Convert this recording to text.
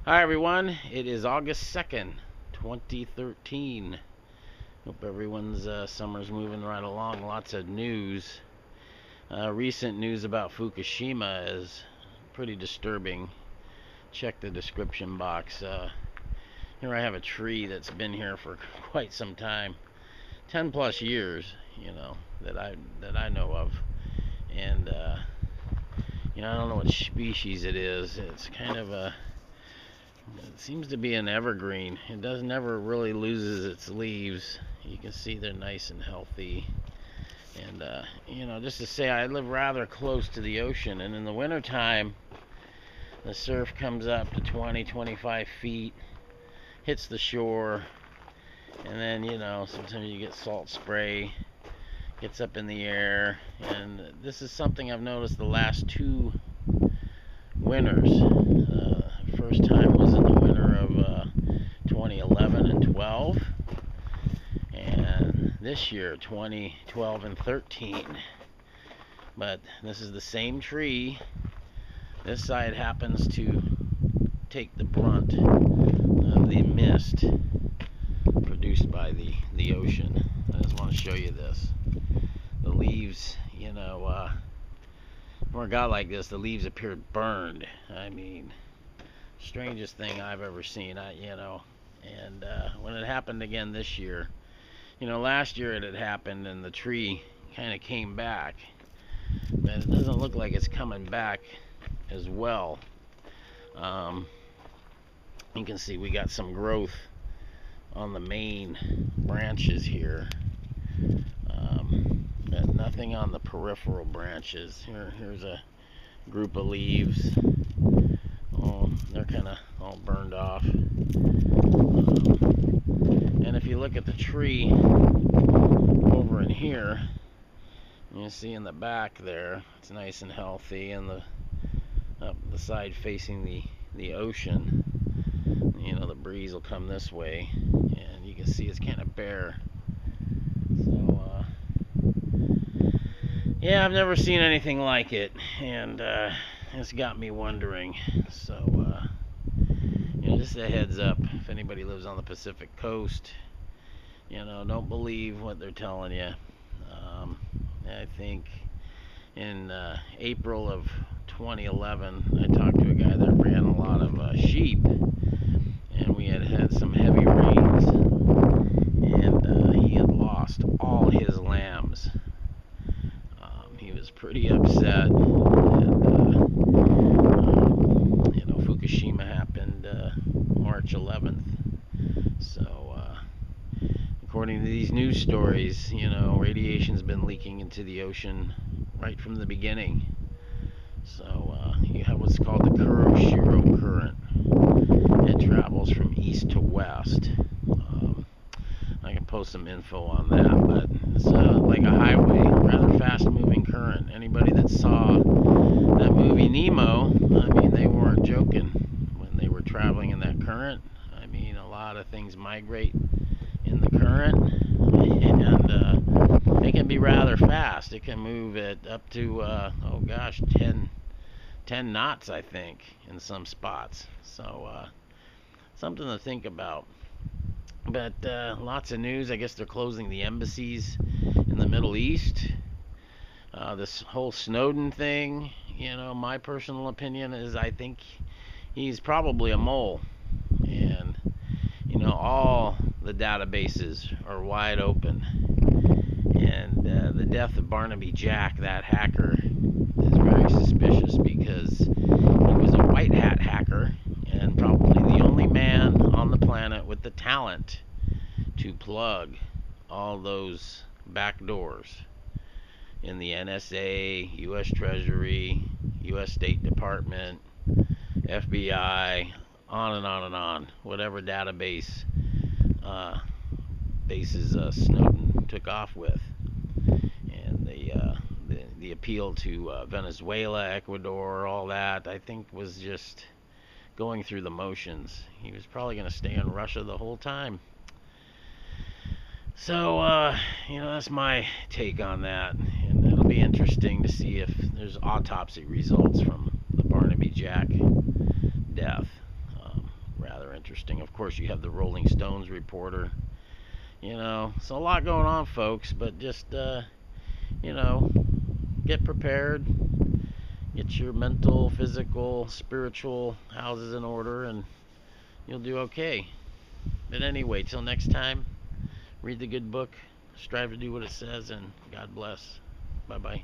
Hi everyone, it is August 2nd, 2013. Hope everyone's summer's moving right along. Lots of news. Recent news about Fukushima is pretty disturbing. Check the description box. Here I have a tree that's been here for quite some time, 10 plus years, that I know of. And I don't know what species it is. It's kind of it seems to be an evergreen. It never really loses its leaves. You can see they're nice and healthy. And just to say, I live rather close to the ocean, and in the wintertime the surf comes up to 20-25 feet, hits the shore, and then sometimes you get salt spray, gets up in the air. And this is something I've noticed the last two winters. First time was in the winter of 2011 and 12, and this year 2012 and 13. But this is the same tree. This side happens to take the brunt of the mist produced by the ocean. I just want to show you this. The leaves, for a guy like this, the leaves appeared burned. I mean, strangest thing I've ever seen. And when it happened again this year, last year it had happened and the tree kind of came back, but it doesn't look like it's coming back as well. You can see we got some growth on the main branches here, but nothing on the peripheral branches. Here's a group of leaves. Oh, they're kind of all burned off. And if you look at the tree over in here, you see in the back there, it's nice and healthy, and up the side facing the ocean, the breeze will come this way, and you can see it's kind of bare. So, yeah, I've never seen anything like it, and it's got me wondering. So, just a heads up, if anybody lives on the Pacific coast, don't believe what they're telling you. I think in April of 2011, I talked to a guy that ran a lot of sheep, and we had some heavy rains, and he had lost all his lambs. He was pretty upset, and Fukushima happened March 11th. So according to these news stories, radiation's been leaking into the ocean right from the beginning. So you have what's called the Kuroshiro current. It travels from east to west. I can post some info on that, but it's like a highway, rather fast-moving current. Anybody that saw that movie Nemo, I mean, they weren't joking when they were traveling in that current. I mean, a lot of things migrate in the current, and it can be rather fast. It can move at up to 10 knots, I think, in some spots. So something to think about. But lots of news. I guess they're closing the embassies in the Middle East. This whole Snowden thing, my personal opinion is I think he's probably a mole. And, all the databases are wide open. And the death of Barnaby Jack, that hacker, is very suspicious because he was a white hat hacker and probably the only man on the planet with the talent to plug all those back doors in the NSA, U.S. Treasury, U.S. State Department, FBI, on and on and on. Whatever database bases Snowden took off with. And the appeal to Venezuela, Ecuador, all that, I think was just going through the motions. He was probably going to stay in Russia the whole time. So, that's my take on that. And it'll be interesting to see if there's autopsy results from the Barnaby Jack death. interesting. Of course, you have the Rolling Stones reporter. You know, it's a lot going on, folks, but just, you know, get prepared. Get your mental, physical, spiritual houses in order, and you'll do okay. But anyway, till next time, read the good book, strive to do what it says, and God bless. Bye-bye.